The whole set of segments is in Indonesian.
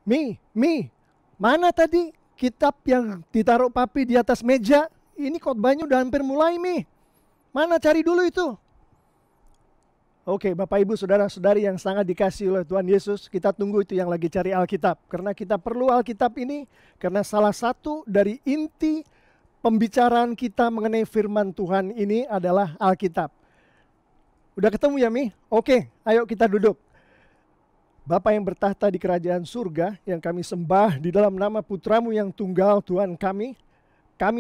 Mi, mana tadi kitab yang ditaruh papi di atas meja? Ini khotbahnya udah hampir mulai, Mi. Mana cari dulu itu? Oke, Bapak Ibu Saudara-saudari yang sangat dikasihi oleh Tuhan Yesus, kita tunggu itu yang lagi cari Alkitab. Karena kita perlu Alkitab ini, karena salah satu dari inti pembicaraan kita mengenai firman Tuhan ini adalah Alkitab. Udah ketemu ya, Mi? Oke, ayo kita duduk. Bapa yang bertahta di kerajaan surga, yang kami sembah di dalam nama Putramu yang tunggal Tuhan kami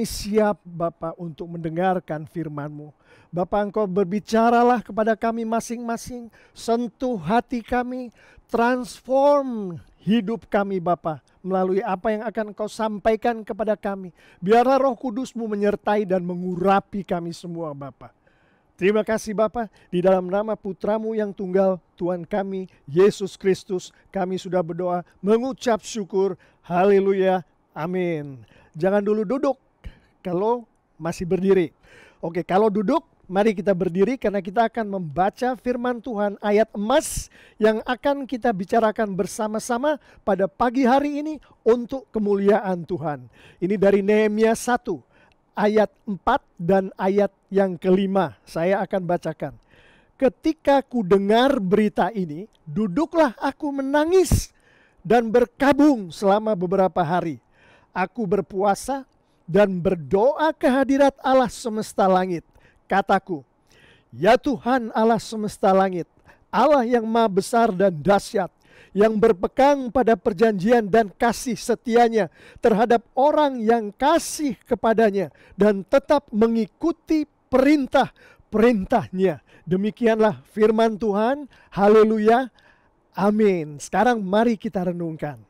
siap Bapa untuk mendengarkan firman-Mu. Bapa, Engkau berbicaralah kepada kami masing-masing, sentuh hati kami, transform hidup kami Bapa, melalui apa yang akan Engkau sampaikan kepada kami. Biarlah Roh Kudus-Mu menyertai dan mengurapi kami semua Bapa. Terima kasih Bapa, di dalam nama Putramu yang tunggal, Tuhan kami, Yesus Kristus, kami sudah berdoa, mengucap syukur, haleluya, amin. Jangan dulu duduk, kalau masih berdiri. Oke, kalau duduk, mari kita berdiri karena kita akan membaca firman Tuhan, ayat emas yang akan kita bicarakan bersama-sama pada pagi hari ini untuk kemuliaan Tuhan. Ini dari Nehemia 1. Ayat 4 dan ayat yang kelima saya akan bacakan. Ketika ku dengar berita ini, duduklah aku menangis dan berkabung selama beberapa hari. Aku berpuasa dan berdoa ke hadirat Allah semesta langit. Kataku, ya Tuhan Allah semesta langit, Allah yang maha besar dan dahsyat, yang berpegang pada perjanjian dan kasih setianya terhadap orang yang kasih kepadanya dan tetap mengikuti perintah-perintahnya. Demikianlah firman Tuhan. Haleluya. Amin. Sekarang mari kita renungkan.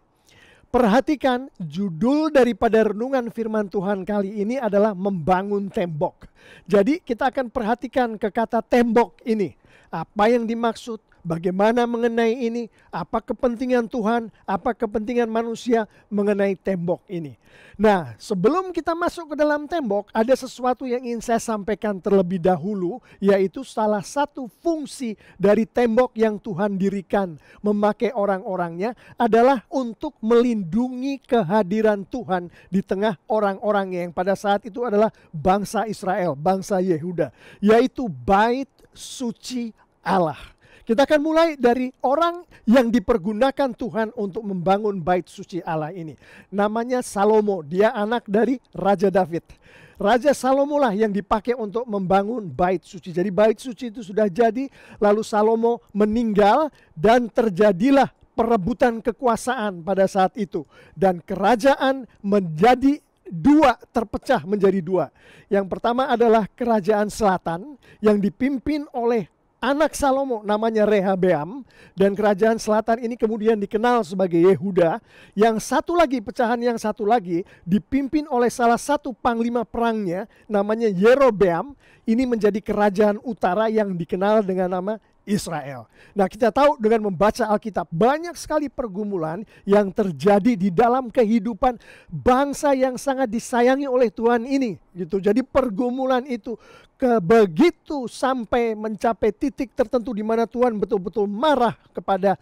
Perhatikan judul daripada renungan firman Tuhan kali ini adalah membangun tembok. Jadi kita akan perhatikan ke kata tembok ini. Apa yang dimaksud? Bagaimana mengenai ini? Apa kepentingan Tuhan? Apa kepentingan manusia mengenai tembok ini? Nah, sebelum kita masuk ke dalam tembok, ada sesuatu yang ingin saya sampaikan terlebih dahulu, yaitu salah satu fungsi dari tembok yang Tuhan dirikan, memakai orang-orangnya, adalah untuk melindungi kehadiran Tuhan di tengah orang-orangnya, yang pada saat itu adalah bangsa Israel, bangsa Yehuda, yaitu bait suci Allah. Kita akan mulai dari orang yang dipergunakan Tuhan untuk membangun bait suci Allah ini. Namanya Salomo, dia anak dari Raja David. Raja Salomo lah yang dipakai untuk membangun bait suci. Jadi bait suci itu sudah jadi, lalu Salomo meninggal dan terjadilah perebutan kekuasaan pada saat itu. Dan kerajaan menjadi dua, terpecah menjadi dua. Yang pertama adalah kerajaan selatan yang dipimpin oleh anak Salomo namanya Rehabeam, dan kerajaan selatan ini kemudian dikenal sebagai Yehuda. Yang satu lagi, pecahan yang satu lagi dipimpin oleh salah satu panglima perangnya namanya Yerobeam. Ini menjadi kerajaan utara yang dikenal dengan nama Israel. Nah, kita tahu dengan membaca Alkitab banyak sekali pergumulan yang terjadi di dalam kehidupan bangsa yang sangat disayangi oleh Tuhan ini gitu. Jadi pergumulan itu begitu sampai mencapai titik tertentu di mana Tuhan betul-betul marah kepada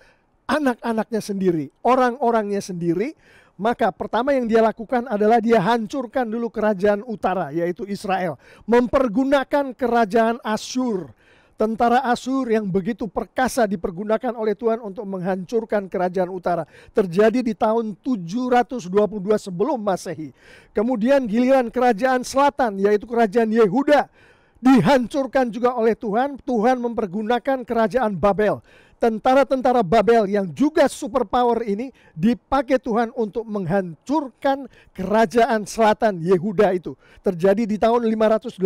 anak-anaknya sendiri, orang-orangnya sendiri. Maka pertama yang dia lakukan adalah dia hancurkan dulu kerajaan utara, yaitu Israel, mempergunakan kerajaan Asyur. Tentara Asyur yang begitu perkasa dipergunakan oleh Tuhan untuk menghancurkan kerajaan utara. Terjadi di tahun 722 sebelum Masehi. Kemudian giliran kerajaan selatan, yaitu kerajaan Yehuda, dihancurkan juga oleh Tuhan. Tuhan mempergunakan kerajaan Babel. Tentara-tentara Babel yang juga superpower ini dipakai Tuhan untuk menghancurkan kerajaan selatan Yehuda itu. Terjadi di tahun 586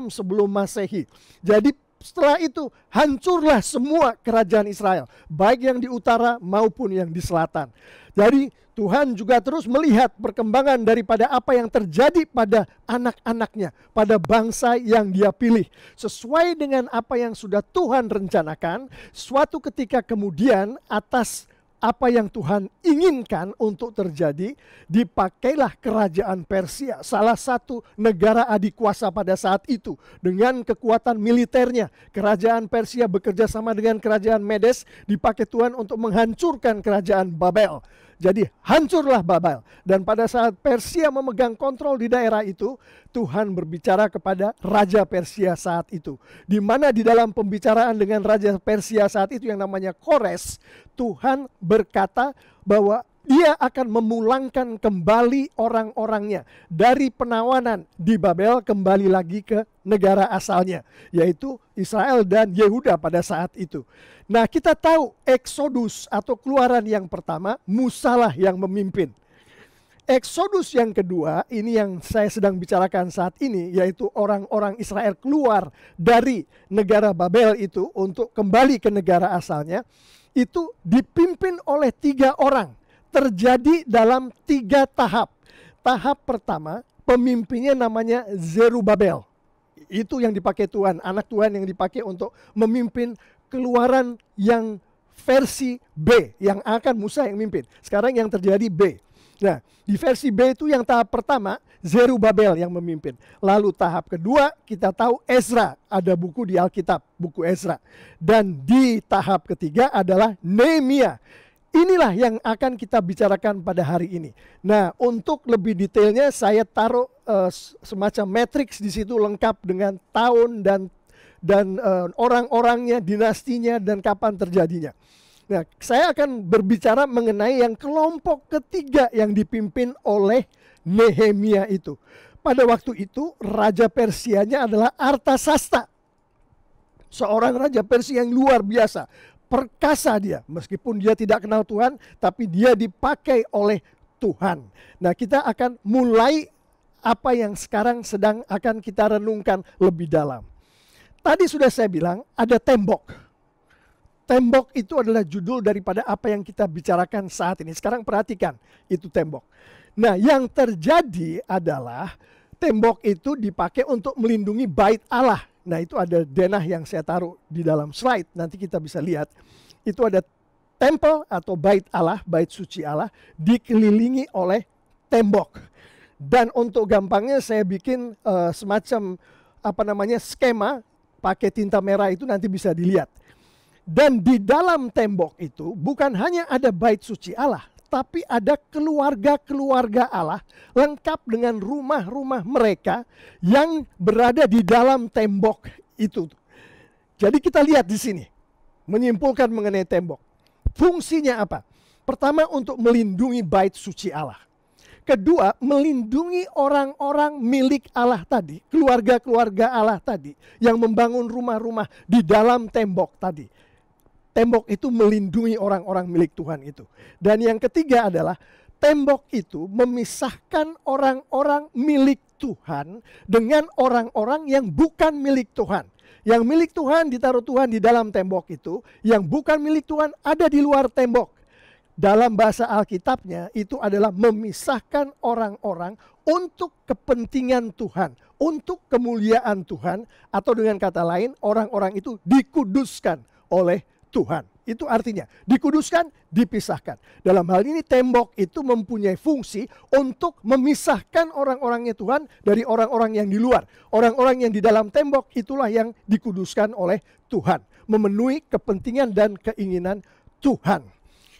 sebelum Masehi. Jadi setelah itu hancurlah semua kerajaan Israel, baik yang di utara maupun yang di selatan. Jadi Tuhan juga terus melihat perkembangan daripada apa yang terjadi pada anak-anaknya, pada bangsa yang dia pilih. Sesuai dengan apa yang sudah Tuhan rencanakan, suatu ketika kemudian atas apa yang Tuhan inginkan untuk terjadi, dipakailah kerajaan Persia, salah satu negara adikuasa pada saat itu, dengan kekuatan militernya. Kerajaan Persia bekerja sama dengan kerajaan Medes, dipakai Tuhan untuk menghancurkan kerajaan Babel. Jadi hancurlah Babel. Dan pada saat Persia memegang kontrol di daerah itu, Tuhan berbicara kepada Raja Persia saat itu. Di mana di dalam pembicaraan dengan Raja Persia saat itu yang namanya Kores, Tuhan berkata bahwa Dia akan memulangkan kembali orang-orangnya dari penawanan di Babel kembali lagi ke negara asalnya, yaitu Israel dan Yehuda pada saat itu. Nah, kita tahu Eksodus atau keluaran yang pertama, Musa lah yang memimpin. Eksodus yang kedua, ini yang saya sedang bicarakan saat ini, yaitu orang-orang Israel keluar dari negara Babel itu untuk kembali ke negara asalnya, itu dipimpin oleh 3 orang. Terjadi dalam 3 tahap. Tahap pertama, pemimpinnya namanya Zerubabel. Itu yang dipakai Tuhan, anak Tuhan yang dipakai untuk memimpin keluaran yang versi B, yang akan Musa yang mimpin. Sekarang yang terjadi B. Nah, di versi B itu yang tahap pertama, Zerubabel yang memimpin. Lalu tahap kedua, kita tahu Ezra, ada buku di Alkitab, buku Ezra. Dan di tahap ketiga adalah Nehemia. Inilah yang akan kita bicarakan pada hari ini. Nah, untuk lebih detailnya saya taruh semacam matriks di situ lengkap dengan tahun dan orang-orangnya, dinastinya, dan kapan terjadinya. Nah, saya akan berbicara mengenai yang kelompok ketiga yang dipimpin oleh Nehemia itu. Pada waktu itu Raja Persianya adalah Artasasta. Seorang Raja Persia yang luar biasa. Perkasa dia, meskipun dia tidak kenal Tuhan, tapi dia dipakai oleh Tuhan. Nah, kita akan mulai apa yang sekarang sedang akan kita renungkan lebih dalam. Tadi sudah saya bilang ada tembok. Tembok itu adalah judul daripada apa yang kita bicarakan saat ini. Sekarang perhatikan, itu tembok. Nah, yang terjadi adalah tembok itu dipakai untuk melindungi bait Allah. Nah, itu ada denah yang saya taruh di dalam slide, nanti kita bisa lihat. Itu ada tempel atau bait Allah, bait suci Allah, dikelilingi oleh tembok. Dan untuk gampangnya saya bikin semacam skema, pakai tinta merah itu nanti bisa dilihat. Dan di dalam tembok itu bukan hanya ada bait suci Allah, tapi ada keluarga-keluarga Allah lengkap dengan rumah-rumah mereka yang berada di dalam tembok itu. Jadi kita lihat di sini, menyimpulkan mengenai tembok. Fungsinya apa? Pertama, untuk melindungi bait suci Allah. Kedua, melindungi orang-orang milik Allah tadi, keluarga-keluarga Allah tadi yang membangun rumah-rumah di dalam tembok tadi. Tembok itu melindungi orang-orang milik Tuhan itu. Dan yang ketiga adalah tembok itu memisahkan orang-orang milik Tuhan dengan orang-orang yang bukan milik Tuhan. Yang milik Tuhan ditaruh Tuhan di dalam tembok itu, yang bukan milik Tuhan ada di luar tembok. Dalam bahasa Alkitabnya itu adalah memisahkan orang-orang untuk kepentingan Tuhan, untuk kemuliaan Tuhan, atau dengan kata lain orang-orang itu dikuduskan oleh Tuhan. Itu artinya dikuduskan, dipisahkan. Dalam hal ini tembok itu mempunyai fungsi untuk memisahkan orang-orangnya Tuhan dari orang-orang yang di luar. Orang-orang yang di dalam tembok itulah yang dikuduskan oleh Tuhan, memenuhi kepentingan dan keinginan Tuhan.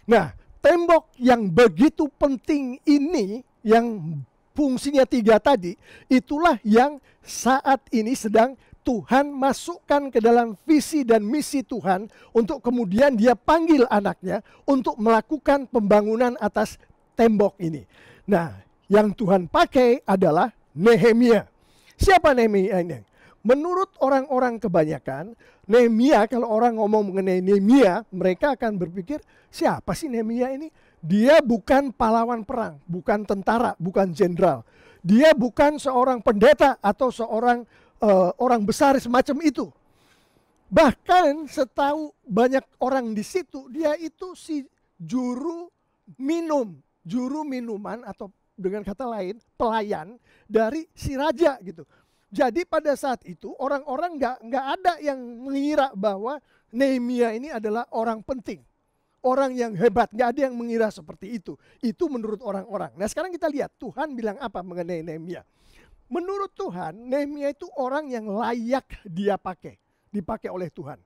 Nah, tembok yang begitu penting ini, yang fungsinya 3 tadi, itulah yang saat ini sedang Tuhan masukkan ke dalam visi dan misi Tuhan untuk kemudian dia panggil anaknya untuk melakukan pembangunan atas tembok ini. Nah, yang Tuhan pakai adalah Nehemia. Siapa Nehemia ini? Menurut orang-orang kebanyakan, Nehemia, kalau orang ngomong mengenai Nehemia, mereka akan berpikir, siapa sih Nehemia ini? Dia bukan pahlawan perang, bukan tentara, bukan jenderal. Dia bukan seorang pendeta atau seorang orang besar semacam itu. Bahkan setahu banyak orang di situ, dia itu si juru minuman atau dengan kata lain pelayan dari si raja gitu. Jadi pada saat itu orang-orang nggak ada yang mengira bahwa Nehemia ini adalah orang penting, orang yang hebat. Nggak ada yang mengira seperti itu. Itu menurut orang-orang. Nah, sekarang kita lihat Tuhan bilang apa mengenai Nehemia. Menurut Tuhan, Nehemia itu orang yang layak dia dipakai oleh Tuhan.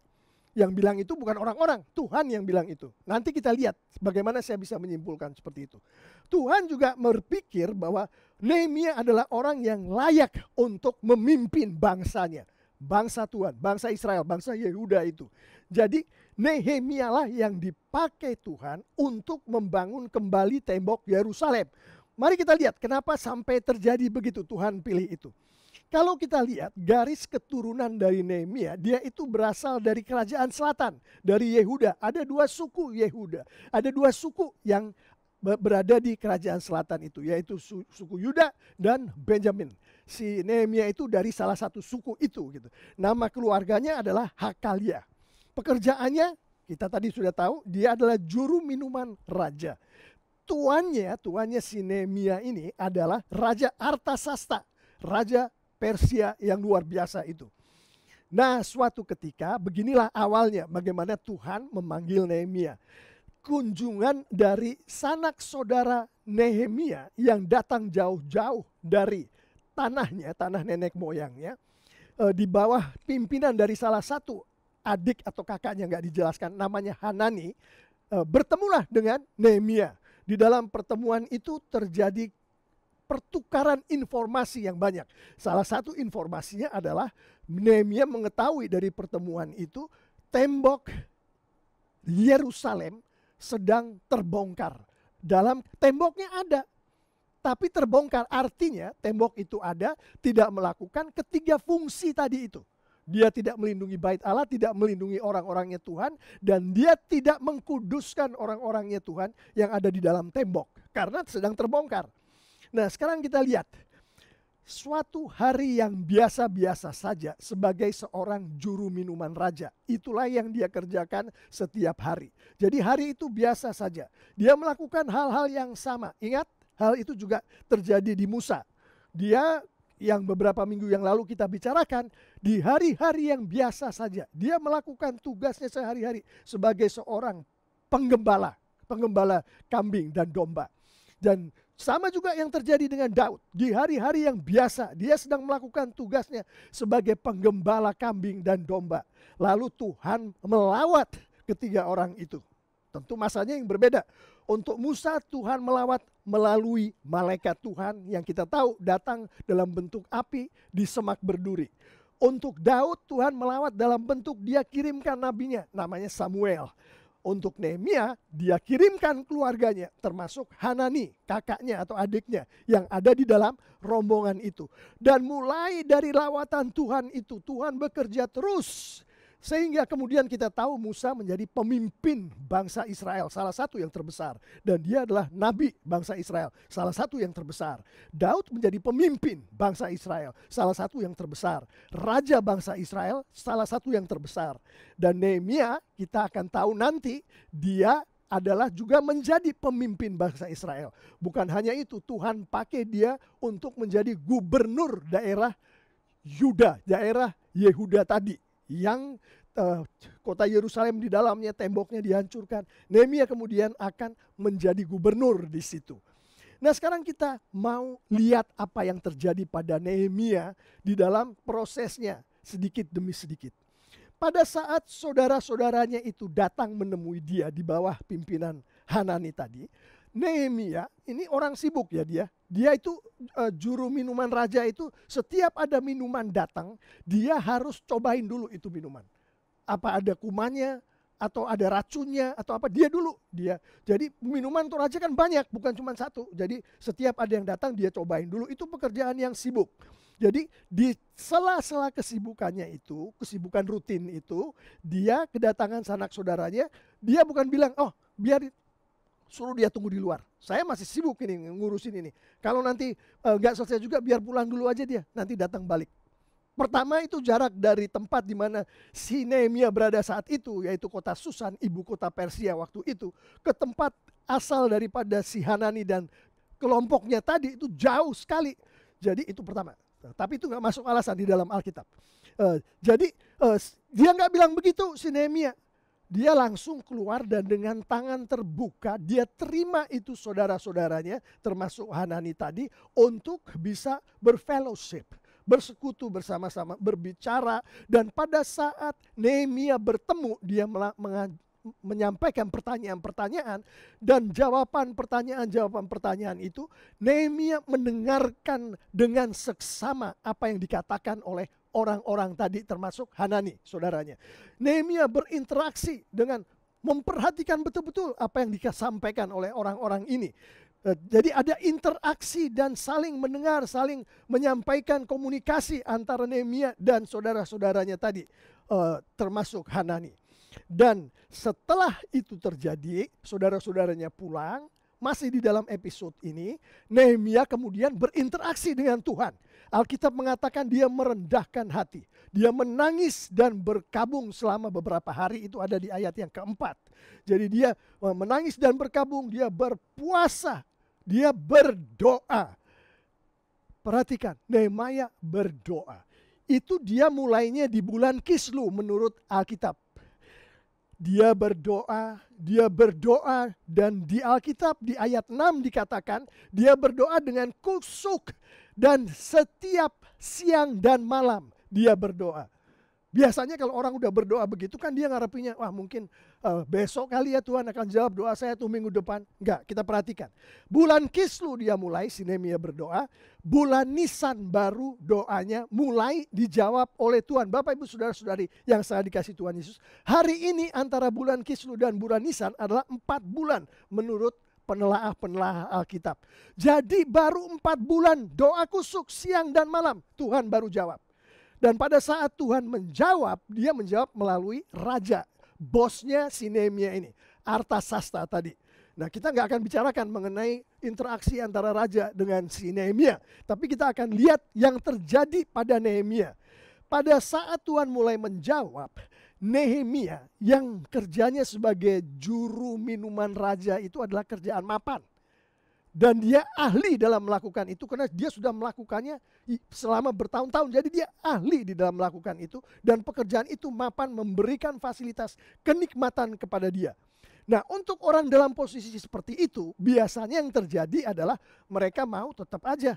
Yang bilang itu bukan orang-orang, Tuhan yang bilang itu. Nanti kita lihat bagaimana saya bisa menyimpulkan seperti itu. Tuhan juga berpikir bahwa Nehemia adalah orang yang layak untuk memimpin bangsanya. Bangsa Tuhan, bangsa Israel, bangsa Yehuda itu. Jadi Nehemia lah yang dipakai Tuhan untuk membangun kembali tembok Yerusalem. Mari kita lihat kenapa sampai terjadi begitu Tuhan pilih itu. Kalau kita lihat garis keturunan dari Nehemia, dia itu berasal dari kerajaan selatan, dari Yehuda. Ada 2 suku Yehuda, ada 2 suku yang berada di kerajaan selatan itu, yaitu suku Yuda dan Benjamin. Si Nehemia itu dari salah satu suku itu gitu. Nama keluarganya adalah Hakalia. Pekerjaannya kita tadi sudah tahu, dia adalah juru minuman raja. Tuannya si Nehemia ini adalah Raja Artasasta, raja Persia yang luar biasa itu. Nah, suatu ketika beginilah awalnya bagaimana Tuhan memanggil Nehemia. Kunjungan dari sanak saudara Nehemia yang datang jauh-jauh dari tanahnya, tanah nenek moyangnya, di bawah pimpinan dari salah satu adik atau kakaknya, nggak dijelaskan, namanya Hanani, bertemulah dengan Nehemia. Di dalam pertemuan itu terjadi pertukaran informasi yang banyak. Salah satu informasinya adalah Nehemia mengetahui dari pertemuan itu tembok Yerusalem sedang terbongkar. Dalam temboknya ada, tapi terbongkar, artinya tembok itu ada, tidak melakukan ketiga fungsi tadi itu. Dia tidak melindungi bait Allah, tidak melindungi orang-orangnya Tuhan, dan dia tidak mengkuduskan orang-orangnya Tuhan yang ada di dalam tembok karena sedang terbongkar. Nah, sekarang kita lihat suatu hari yang biasa-biasa saja sebagai seorang juru minuman raja. Itulah yang dia kerjakan setiap hari. Jadi hari itu biasa saja. Dia melakukan hal-hal yang sama. Ingat, hal itu juga terjadi di Musa. Dia yang beberapa minggu yang lalu kita bicarakan, di hari-hari yang biasa saja dia melakukan tugasnya sehari-hari sebagai seorang penggembala kambing dan domba. Dan sama juga yang terjadi dengan Daud. Di hari-hari yang biasa dia sedang melakukan tugasnya sebagai penggembala kambing dan domba. Lalu Tuhan melawat ketiga orang itu. Tentu masanya yang berbeda. Untuk Musa Tuhan melawat melalui malaikat Tuhan yang kita tahu datang dalam bentuk api di semak berduri. Untuk Daud Tuhan melawat dalam bentuk dia kirimkan nabinya namanya Samuel. Untuk Nehemia dia kirimkan keluarganya termasuk Hanani kakaknya atau adiknya yang ada di dalam rombongan itu. Dan mulai dari lawatan Tuhan itu Tuhan bekerja terus. Sehingga kemudian kita tahu Musa menjadi pemimpin bangsa Israel, salah satu yang terbesar. Dan dia adalah nabi bangsa Israel, salah satu yang terbesar. Daud menjadi pemimpin bangsa Israel, salah satu yang terbesar. Raja bangsa Israel, salah satu yang terbesar. Dan Nehemia kita akan tahu nanti dia adalah juga menjadi pemimpin bangsa Israel. Bukan hanya itu, Tuhan pakai dia untuk menjadi gubernur daerah Yuda, daerah Yehuda tadi. Yang kota Yerusalem di dalamnya temboknya dihancurkan. Nehemia kemudian akan menjadi gubernur di situ. Nah, sekarang kita mau lihat apa yang terjadi pada Nehemia di dalam prosesnya sedikit demi sedikit. Pada saat saudara-saudaranya itu datang menemui dia di bawah pimpinan Hanani tadi, Nehemia ini orang sibuk ya dia. Dia itu juru minuman raja itu setiap ada minuman datang dia harus cobain dulu itu minuman. Apa ada kumannya atau ada racunnya atau apa dia dulu dia. Jadi minuman untuk raja kan banyak bukan cuma satu. Jadi setiap ada yang datang dia cobain dulu, itu pekerjaan yang sibuk. Jadi di sela-sela kesibukannya itu, kesibukan rutin itu, dia kedatangan sanak saudaranya, dia bukan bilang, "Oh, biar suruh dia tunggu di luar. Saya masih sibuk ini ngurusin ini. Kalau nanti nggak selesai juga biar pulang dulu aja dia. Nanti datang balik." Pertama itu jarak dari tempat di mana si Nehemia berada saat itu, yaitu kota Susan, ibu kota Persia waktu itu, ke tempat asal daripada si Hanani dan kelompoknya tadi itu jauh sekali. Jadi itu pertama. Tapi itu nggak masuk alasan di dalam Alkitab. Jadi dia nggak bilang begitu si Nehemia. Dia langsung keluar dan dengan tangan terbuka dia terima itu saudara-saudaranya termasuk Hanani tadi untuk bisa berfellowship, bersekutu bersama-sama, berbicara. Dan pada saat Nehemia bertemu, dia menyampaikan pertanyaan-pertanyaan, dan jawaban pertanyaan itu Nehemia mendengarkan dengan seksama apa yang dikatakan oleh orang-orang tadi, termasuk Hanani saudaranya. Nehemia berinteraksi dengan memperhatikan betul-betul apa yang disampaikan oleh orang-orang ini. Jadi ada interaksi dan saling mendengar, saling menyampaikan komunikasi antara Nehemia dan saudara-saudaranya tadi, termasuk Hanani. Dan setelah itu terjadi, saudara-saudaranya pulang, masih di dalam episode ini, Nehemia kemudian berinteraksi dengan Tuhan. Alkitab mengatakan dia merendahkan hati. Dia menangis dan berkabung selama beberapa hari, itu ada di ayat yang keempat. Jadi dia menangis dan berkabung, dia berpuasa, dia berdoa. Perhatikan, Nehemia berdoa. Itu dia mulainya di bulan Kislu menurut Alkitab. Dia berdoa dan di Alkitab di ayat 6 dikatakan dia berdoa dengan kusuk dan setiap siang dan malam dia berdoa. Biasanya kalau orang udah berdoa begitu kan dia ngarepinnya, wah mungkin besok kali ya Tuhan akan jawab doa saya tuh minggu depan. Enggak, kita perhatikan. Bulan Kislu dia mulai, si Nehemia berdoa. Bulan Nisan baru doanya mulai dijawab oleh Tuhan. Bapak ibu saudara-saudari yang sangat dikasih Tuhan Yesus. Hari ini antara bulan Kislu dan bulan Nisan adalah 4 bulan menurut penelaah Alkitab. Jadi baru 4 bulan doa kusuk siang dan malam Tuhan baru jawab. Dan pada saat Tuhan menjawab, dia menjawab melalui raja, bosnya si Nehemia ini, Artasasta tadi. Nah, kita nggak akan bicarakan mengenai interaksi antara raja dengan si Nehemia, tapi kita akan lihat yang terjadi pada Nehemia. Pada saat Tuhan mulai menjawab, Nehemia yang kerjanya sebagai juru minuman raja itu adalah kerjaan mapan. Dan dia ahli dalam melakukan itu karena dia sudah melakukannya selama bertahun-tahun. Jadi dia ahli di dalam melakukan itu. Dan pekerjaan itu mapan memberikan fasilitas kenikmatan kepada dia. Nah, untuk orang dalam posisi seperti itu, biasanya yang terjadi adalah mereka mau tetap aja.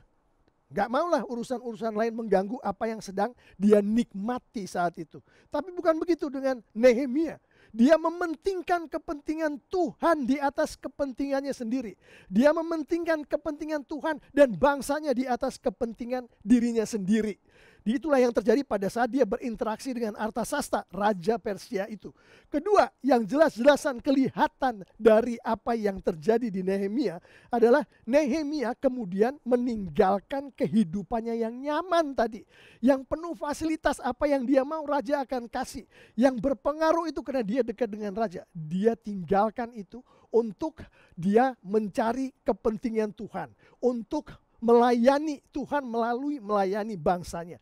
Gak maulah urusan-urusan lain mengganggu apa yang sedang dia nikmati saat itu. Tapi bukan begitu dengan Nehemia. Dia mementingkan kepentingan Tuhan di atas kepentingannya sendiri. Dia mementingkan kepentingan Tuhan dan bangsanya di atas kepentingan dirinya sendiri. Itulah yang terjadi pada saat dia berinteraksi dengan Artasasta, raja Persia itu. Kedua, yang jelas-jelasan kelihatan dari apa yang terjadi di Nehemia adalah Nehemia kemudian meninggalkan kehidupannya yang nyaman tadi. Yang penuh fasilitas, apa yang dia mau raja akan kasih. Yang berpengaruh itu karena dia dekat dengan raja. Dia tinggalkan itu untuk dia mencari kepentingan Tuhan. Untuk melayani Tuhan melalui melayani bangsanya.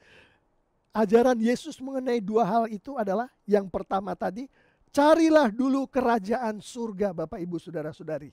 Ajaran Yesus mengenai 2 hal itu adalah yang pertama tadi, carilah dulu kerajaan surga Bapak Ibu Saudara-saudari.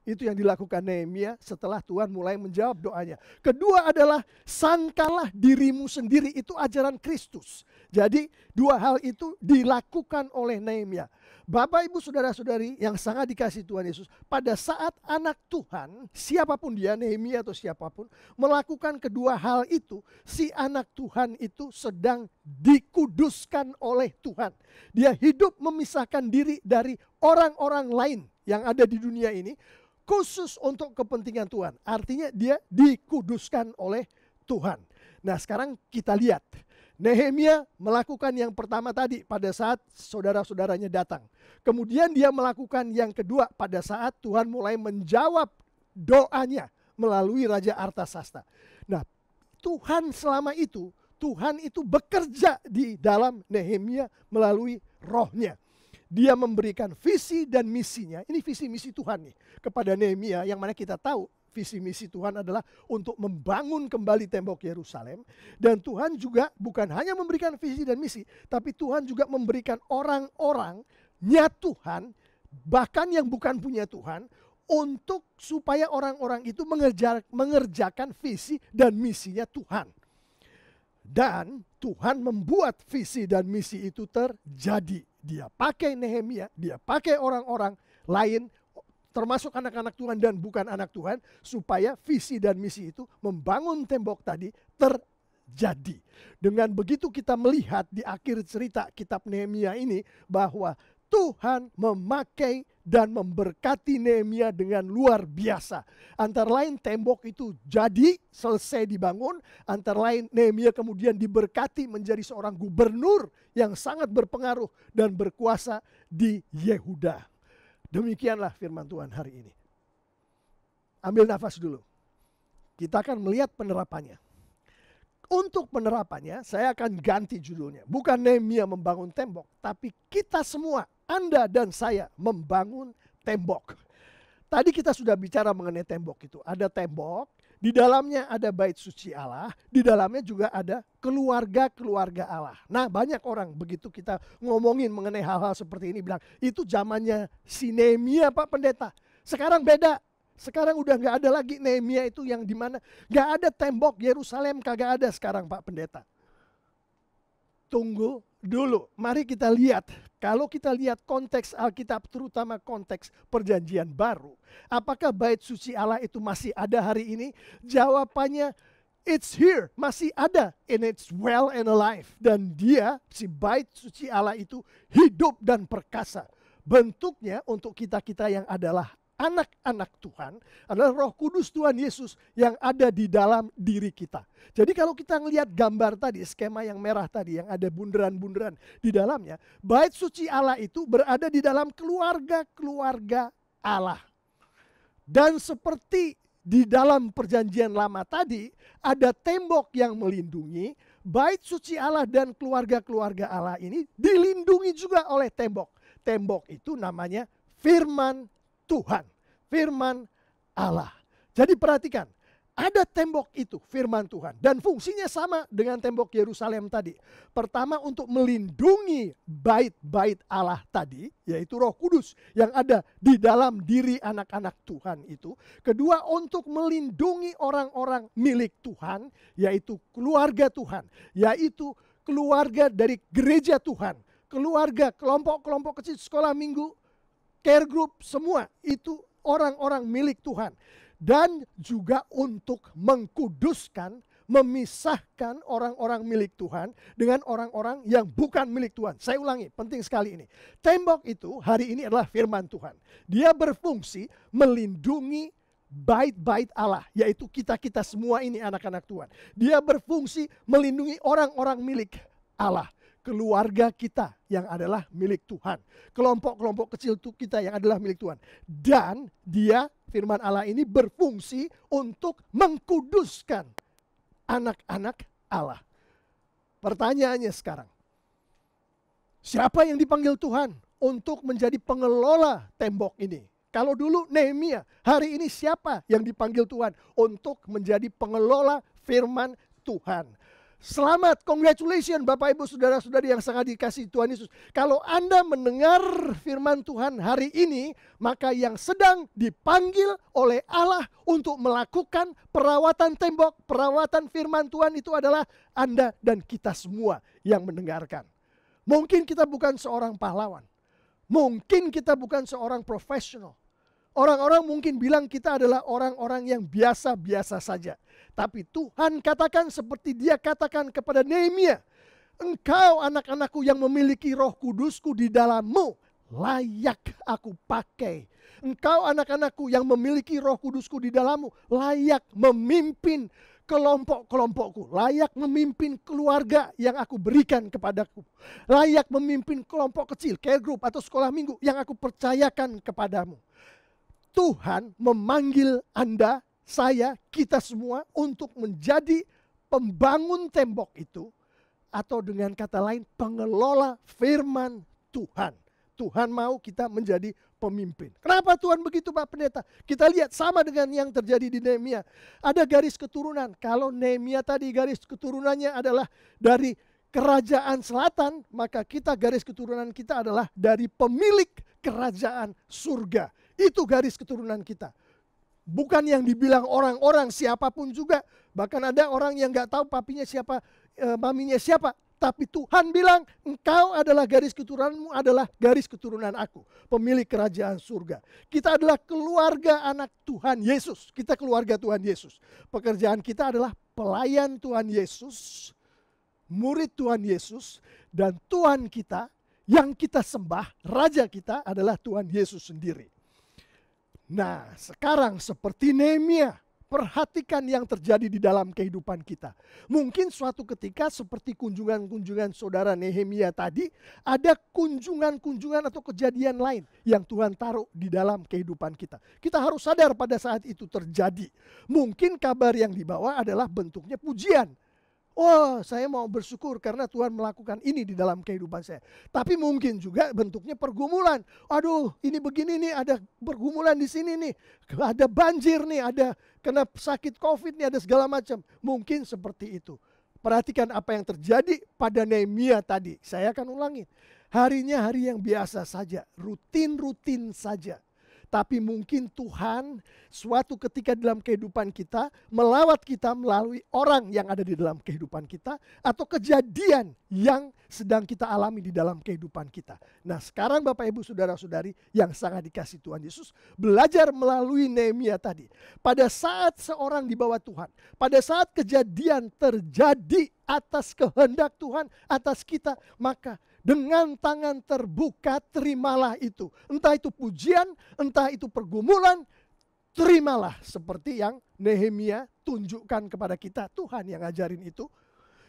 Itu yang dilakukan Nehemia setelah Tuhan mulai menjawab doanya. Kedua adalah sangkalah dirimu sendiri, itu ajaran Kristus. Jadi 2 hal itu dilakukan oleh Nehemia. Bapak ibu saudara-saudari yang sangat dikasih Tuhan Yesus, pada saat anak Tuhan, siapapun dia, Nehemia atau siapapun, melakukan kedua hal itu, si anak Tuhan itu sedang dikuduskan oleh Tuhan. Dia hidup memisahkan diri dari orang-orang lain yang ada di dunia ini, khusus untuk kepentingan Tuhan. Artinya dia dikuduskan oleh Tuhan. Nah sekarang kita lihat. Nehemia melakukan yang pertama tadi pada saat saudara-saudaranya datang. Kemudian dia melakukan yang kedua pada saat Tuhan mulai menjawab doanya melalui Raja Artasasta. Nah, Tuhan selama itu, Tuhan itu bekerja di dalam Nehemia melalui rohnya. Dia memberikan visi dan misinya. Ini visi misi Tuhan nih kepada Nehemia yang mana kita tahu visi misi Tuhan adalah untuk membangun kembali tembok Yerusalem. Dan Tuhan juga bukan hanya memberikan visi dan misi, tapi Tuhan juga memberikan orang-orangnya Tuhan, bahkan yang bukan punya Tuhan, untuk supaya orang-orang itu mengerjakan visi dan misinya Tuhan. Dan Tuhan membuat visi dan misi itu terjadi. Dia pakai Nehemia, dia pakai orang-orang lain, termasuk anak-anak Tuhan dan bukan anak Tuhan, supaya visi dan misi itu membangun tembok tadi jadi. Dengan begitu kita melihat di akhir cerita kitab Nehemia ini bahwa Tuhan memakai dan memberkati Nehemia dengan luar biasa. Antara lain tembok itu jadi selesai dibangun. Antara lain Nehemia kemudian diberkati menjadi seorang gubernur yang sangat berpengaruh dan berkuasa di Yehuda. Demikianlah firman Tuhan hari ini. Ambil nafas dulu. Kita akan melihat penerapannya. Untuk penerapannya, saya akan ganti judulnya. Bukan Nehemia membangun tembok, tapi kita semua, Anda dan saya, membangun tembok. Tadi kita sudah bicara mengenai tembok itu. Ada tembok, di dalamnya ada bait suci Allah, di dalamnya juga ada keluarga-keluarga Allah. Nah, banyak orang begitu kita ngomongin mengenai hal-hal seperti ini bilang, itu zamannya si Nehemia Pak Pendeta. Sekarang beda. Sekarang udah gak ada lagi Nehemia itu yang dimana gak ada tembok Yerusalem, kagak ada sekarang Pak Pendeta. Tunggu dulu, mari kita lihat. Kalau kita lihat konteks Alkitab, terutama konteks perjanjian baru. Apakah bait suci Allah itu masih ada hari ini? Jawabannya, it's here, masih ada. And it's well and alive. Dan dia, si bait suci Allah itu hidup dan perkasa. Bentuknya untuk kita-kita yang adalah anak-anak Tuhan adalah Roh Kudus Tuhan Yesus yang ada di dalam diri kita. Jadi kalau kita ngelihat gambar tadi, skema yang merah tadi yang ada bundaran-bundaran di dalamnya, bait suci Allah itu berada di dalam keluarga-keluarga Allah. Dan seperti di dalam perjanjian lama tadi, ada tembok yang melindungi, bait suci Allah dan keluarga-keluarga Allah ini dilindungi juga oleh tembok. Tembok itu namanya firman Tuhan, firman Allah. Jadi perhatikan, ada tembok itu, firman Tuhan. Dan fungsinya sama dengan tembok Yerusalem tadi. Pertama untuk melindungi bait-bait Allah tadi, yaitu Roh Kudus yang ada di dalam diri anak-anak Tuhan itu. Kedua untuk melindungi orang-orang milik Tuhan, yaitu keluarga Tuhan, yaitu keluarga dari gereja Tuhan. Keluarga, kelompok-kelompok kecil, sekolah minggu, care group, semua itu orang-orang milik Tuhan. Dan juga untuk mengkuduskan, memisahkan orang-orang milik Tuhan dengan orang-orang yang bukan milik Tuhan. Saya ulangi, penting sekali ini. Tembok itu hari ini adalah firman Tuhan. Dia berfungsi melindungi bait-bait Allah, yaitu kita-kita semua ini anak-anak Tuhan. Dia berfungsi melindungi orang-orang milik Allah. Keluarga kita yang adalah milik Tuhan. Kelompok-kelompok kecil kita yang adalah milik Tuhan. Dan dia, firman Allah ini berfungsi untuk mengkuduskan anak-anak Allah. Pertanyaannya sekarang, siapa yang dipanggil Tuhan untuk menjadi pengelola tembok ini? Kalau dulu Nehemia, hari ini siapa yang dipanggil Tuhan untuk menjadi pengelola firman Tuhan? Selamat, congratulations Bapak Ibu Saudara-saudari yang sangat dikasihi Tuhan Yesus. Kalau Anda mendengar firman Tuhan hari ini, maka yang sedang dipanggil oleh Allah untuk melakukan perawatan tembok, perawatan firman Tuhan itu adalah Anda dan kita semua yang mendengarkan. Mungkin kita bukan seorang pahlawan. Mungkin kita bukan seorang profesional. Orang-orang mungkin bilang kita adalah orang-orang yang biasa-biasa saja. Tapi Tuhan katakan seperti dia katakan kepada Nehemia, engkau anak-anakku yang memiliki Roh Kudusku di dalammu, layak aku pakai. Engkau anak-anakku yang memiliki Roh Kudusku di dalammu, layak memimpin kelompok-kelompokku, layak memimpin keluarga yang aku berikan kepadaku, layak memimpin kelompok kecil, care group atau sekolah minggu yang aku percayakan kepadamu. Tuhan memanggil Anda, saya, kita semua untuk menjadi pembangun tembok itu, atau dengan kata lain pengelola firman Tuhan. Tuhan mau kita menjadi pemimpin. Kenapa Tuhan begitu Pak Pendeta? Kita lihat sama dengan yang terjadi di Nehemia. Ada garis keturunan. Kalau Nehemia tadi garis keturunannya adalah dari kerajaan selatan, maka kita garis keturunan kita adalah dari pemilik kerajaan surga. Itu garis keturunan kita. Bukan yang dibilang orang-orang siapapun juga. Bahkan ada orang yang gak tahu papinya siapa, maminya siapa. Tapi Tuhan bilang, engkau adalah garis keturunanmu adalah garis keturunan aku. Pemilik kerajaan surga. Kita adalah keluarga anak Tuhan Yesus. Kita keluarga Tuhan Yesus. Pekerjaan kita adalah pelayan Tuhan Yesus, murid Tuhan Yesus, dan Tuhan kita yang kita sembah, Raja kita adalah Tuhan Yesus sendiri. Nah, sekarang seperti Nehemia, perhatikan yang terjadi di dalam kehidupan kita. Mungkin suatu ketika seperti kunjungan-kunjungan saudara Nehemia tadi, ada kunjungan-kunjungan atau kejadian lain yang Tuhan taruh di dalam kehidupan kita. Kita harus sadar pada saat itu terjadi. Mungkin kabar yang dibawa adalah bentuknya pujian. Oh, saya mau bersyukur karena Tuhan melakukan ini di dalam kehidupan saya. Tapi mungkin juga bentuknya pergumulan. Aduh, ini begini nih, ada pergumulan di sini nih. Ada banjir nih, ada kena sakit COVID nih, ada segala macam. Mungkin seperti itu. Perhatikan apa yang terjadi pada Nehemia tadi. Saya akan ulangi. Harinya hari yang biasa saja, rutin-rutin saja. Tapi mungkin Tuhan suatu ketika dalam kehidupan kita melawat kita melalui orang yang ada di dalam kehidupan kita atau kejadian yang sedang kita alami di dalam kehidupan kita. Nah, sekarang Bapak Ibu Saudara-saudari yang sangat dikasihi Tuhan Yesus, belajar melalui Nehemia tadi. Pada saat seorang dibawa Tuhan, pada saat kejadian terjadi atas kehendak Tuhan atas kita, maka dengan tangan terbuka terimalah itu. Entah itu pujian, entah itu pergumulan, terimalah. Seperti yang Nehemia tunjukkan kepada kita, Tuhan yang ngajarin itu.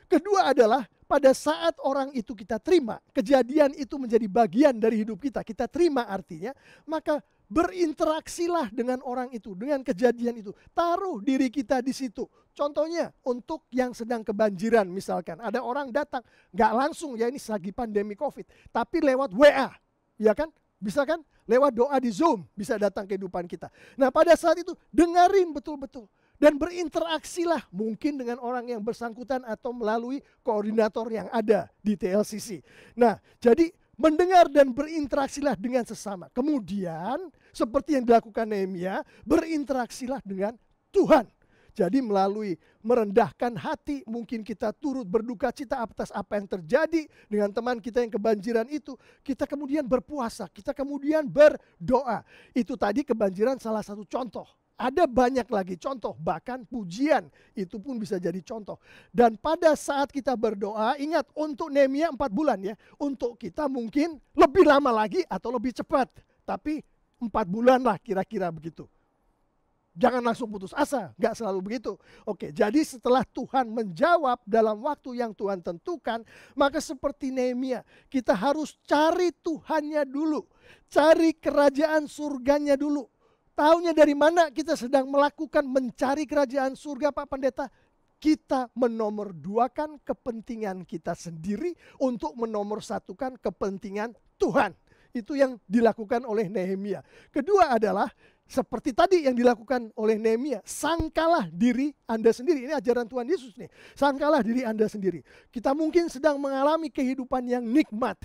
Kedua adalah pada saat orang itu kita terima, kejadian itu menjadi bagian dari hidup kita. Kita terima artinya, maka berinteraksilah dengan orang itu, dengan kejadian itu. Taruh diri kita di situ. Contohnya untuk yang sedang kebanjiran misalkan. Ada orang datang, gak langsung ya ini lagi pandemi COVID. Tapi lewat WA, ya kan? Bisa kan? Lewat doa di Zoom bisa datang kehidupan kita. Nah pada saat itu dengerin betul-betul. Dan berinteraksilah mungkin dengan orang yang bersangkutan atau melalui koordinator yang ada di TLCC. Nah jadi mendengar dan berinteraksilah dengan sesama. Kemudian seperti yang dilakukan Nehemia, berinteraksilah dengan Tuhan. Jadi melalui merendahkan hati, mungkin kita turut berduka cita atas apa yang terjadi dengan teman kita yang kebanjiran itu. Kita kemudian berpuasa, kita kemudian berdoa. Itu tadi kebanjiran salah satu contoh. Ada banyak lagi contoh, bahkan pujian itu pun bisa jadi contoh. Dan pada saat kita berdoa, ingat untuk Nehemia 4 bulan ya. Untuk kita mungkin lebih lama lagi atau lebih cepat. Tapi 4 bulan lah kira-kira begitu. Jangan langsung putus asa, gak selalu begitu. Oke, jadi setelah Tuhan menjawab dalam waktu yang Tuhan tentukan, maka seperti Nehemia, kita harus cari Tuhannya dulu. Cari kerajaan surganya dulu. Taunya dari mana kita sedang melakukan mencari kerajaan surga Pak Pendeta? Kita menomorduakan kepentingan kita sendiri untuk menomorsatukan kepentingan Tuhan. Itu yang dilakukan oleh Nehemia. Kedua adalah seperti tadi yang dilakukan oleh Nehemia, sangkalah diri Anda sendiri. Ini ajaran Tuhan Yesus nih. Sangkalah diri Anda sendiri. Kita mungkin sedang mengalami kehidupan yang nikmat.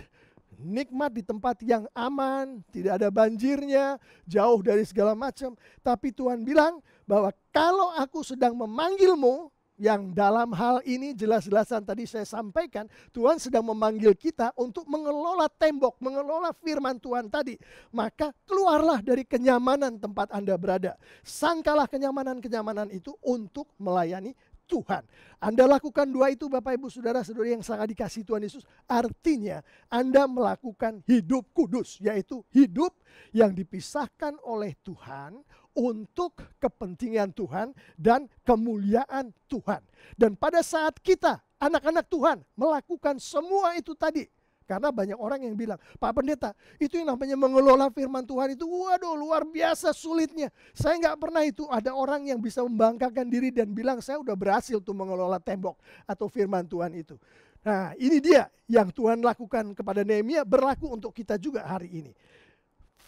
Nikmat di tempat yang aman, tidak ada banjirnya, jauh dari segala macam. Tapi Tuhan bilang bahwa kalau aku sedang memanggilmu, yang dalam hal ini jelas-jelasan tadi saya sampaikan, Tuhan sedang memanggil kita untuk mengelola tembok, mengelola firman Tuhan tadi. Maka keluarlah dari kenyamanan tempat Anda berada. Sangkalah kenyamanan-kenyamanan itu untuk melayani Tuhan. Anda lakukan dua itu Bapak Ibu Saudara-saudari yang sangat dikasihi Tuhan Yesus. Artinya Anda melakukan hidup kudus, yaitu hidup yang dipisahkan oleh Tuhan untuk kepentingan Tuhan dan kemuliaan Tuhan. Dan pada saat kita, anak-anak Tuhan, melakukan semua itu tadi. Karena banyak orang yang bilang, Pak Pendeta, itu yang namanya mengelola firman Tuhan itu, waduh luar biasa sulitnya. Saya nggak pernah itu ada orang yang bisa membanggakan diri dan bilang, saya udah berhasil tuh mengelola tembok atau firman Tuhan itu. Nah ini dia yang Tuhan lakukan kepada Nehemia, berlaku untuk kita juga hari ini.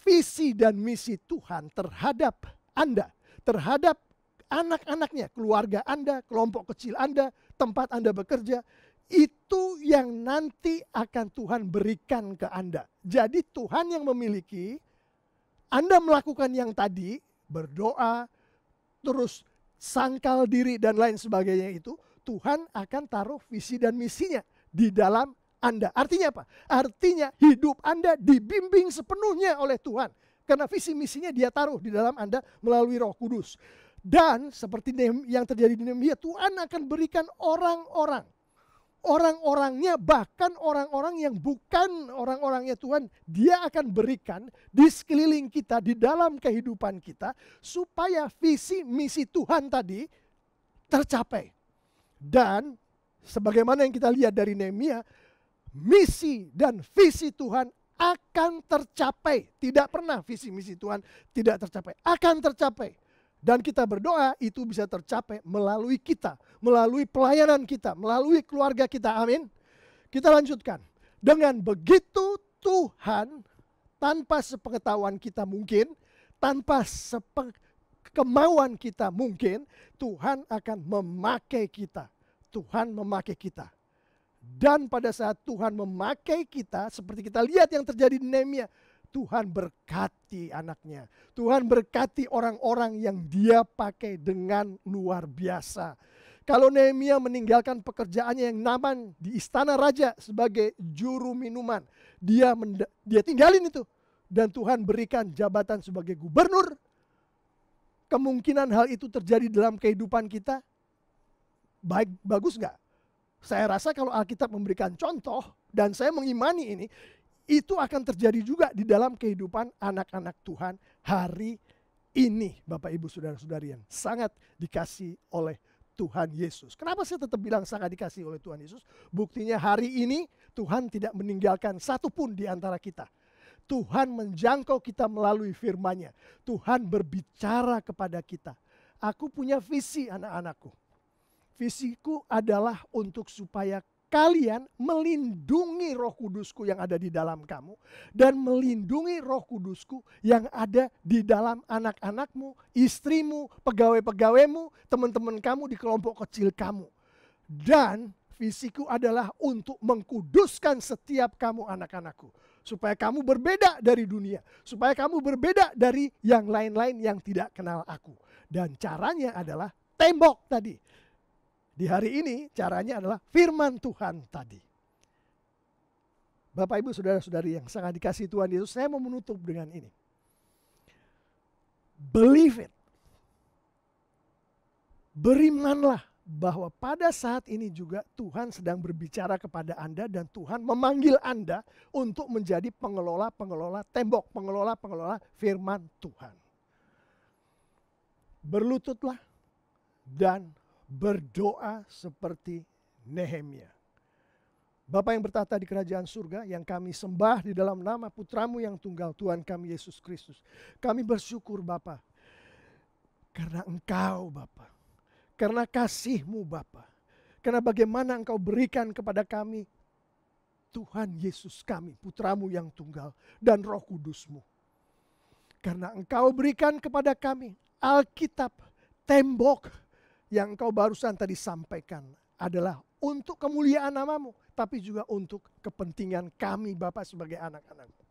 Visi dan misi Tuhan terhadap Anda, terhadap anak-anaknya, keluarga Anda, kelompok kecil Anda, tempat Anda bekerja, itu yang nanti akan Tuhan berikan ke Anda. Jadi Tuhan yang memiliki, Anda melakukan yang tadi, berdoa, terus sangkal diri dan lain sebagainya itu, Tuhan akan taruh visi dan misinya di dalam Anda. Artinya apa? Artinya hidup Anda dibimbing sepenuhnya oleh Tuhan. Karena visi misinya dia taruh di dalam Anda melalui Roh Kudus. Dan seperti yang terjadi di Nehemia, Tuhan akan berikan orang-orang. Orang-orangnya, bahkan orang-orang yang bukan orang-orangnya Tuhan, dia akan berikan di sekeliling kita, di dalam kehidupan kita, supaya visi misi Tuhan tadi tercapai. Dan sebagaimana yang kita lihat dari Nehemia, misi dan visi Tuhan akan tercapai. Tidak pernah visi misi Tuhan tidak tercapai, akan tercapai. Dan kita berdoa itu bisa tercapai melalui kita, melalui pelayanan kita, melalui keluarga kita. Amin. Kita lanjutkan. Dengan begitu Tuhan, tanpa sepengetahuan kita mungkin, tanpa kemauan kita mungkin, Tuhan akan memakai kita. Tuhan memakai kita. Dan pada saat Tuhan memakai kita, seperti kita lihat yang terjadi di Nehemia, Tuhan berkati anaknya. Tuhan berkati orang-orang yang dia pakai dengan luar biasa. Kalau Nehemia meninggalkan pekerjaannya yang nyaman di istana raja sebagai juru minuman, dia tinggalin itu. Dan Tuhan berikan jabatan sebagai gubernur. Kemungkinan hal itu terjadi dalam kehidupan kita, bagus nggak? Saya rasa kalau Alkitab memberikan contoh, dan saya mengimani ini, itu akan terjadi juga di dalam kehidupan anak-anak Tuhan hari ini. Bapak, Ibu, Saudara-saudari yang sangat dikasih oleh Tuhan Yesus. Kenapa saya tetap bilang sangat dikasih oleh Tuhan Yesus? Buktinya hari ini Tuhan tidak meninggalkan satupun di antara kita. Tuhan menjangkau kita melalui firman-Nya. Tuhan berbicara kepada kita. Aku punya visi anak-anakku. Visiku adalah untuk supaya kalian melindungi Roh Kudusku yang ada di dalam kamu. Dan melindungi Roh Kudusku yang ada di dalam anak-anakmu, istrimu, pegawai-pegawaimu, teman-teman kamu di kelompok kecil kamu. Dan visiku adalah untuk mengkuduskan setiap kamu anak-anakku. Supaya kamu berbeda dari dunia. Supaya kamu berbeda dari yang lain-lain yang tidak kenal aku. Dan caranya adalah tembok tadi. Di hari ini caranya adalah firman Tuhan tadi. Bapak, Ibu, Saudara-saudari yang sangat dikasihi Tuhan Yesus, saya mau menutup dengan ini. Believe it. Berimanlah bahwa pada saat ini juga Tuhan sedang berbicara kepada Anda dan Tuhan memanggil Anda untuk menjadi pengelola-pengelola tembok, pengelola-pengelola firman Tuhan. Berlututlah dan berdoa seperti Nehemia. Bapa yang bertata di kerajaan surga, yang kami sembah di dalam nama Putramu yang tunggal, Tuhan kami Yesus Kristus. Kami bersyukur Bapa, karena Engkau Bapa, karena kasih-Mu Bapa, karena bagaimana Engkau berikan kepada kami Tuhan Yesus kami, Putramu yang tunggal, dan Roh Kudus-Mu. Karena Engkau berikan kepada kami Alkitab, tembok, yang Engkau barusan tadi sampaikan adalah untuk kemuliaan nama-Mu, tapi juga untuk kepentingan kami Bapa sebagai anak-anak-Mu.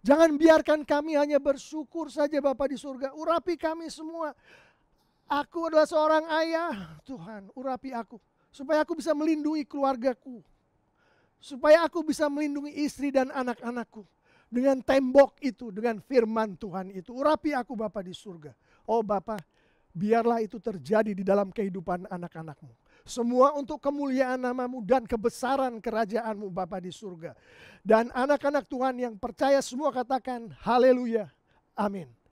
Jangan biarkan kami hanya bersyukur saja Bapa di surga, urapi kami semua. Aku adalah seorang ayah, Tuhan urapi aku. Supaya aku bisa melindungi keluargaku. Supaya aku bisa melindungi istri dan anak-anakku. Dengan tembok itu, dengan firman Tuhan itu. Urapi aku Bapa di surga. Oh Bapa, biarlah itu terjadi di dalam kehidupan anak-anak-Mu. Semua untuk kemuliaan nama-Mu dan kebesaran kerajaan-Mu Bapa di surga. Dan anak-anak Tuhan yang percaya semua katakan haleluya. Amin.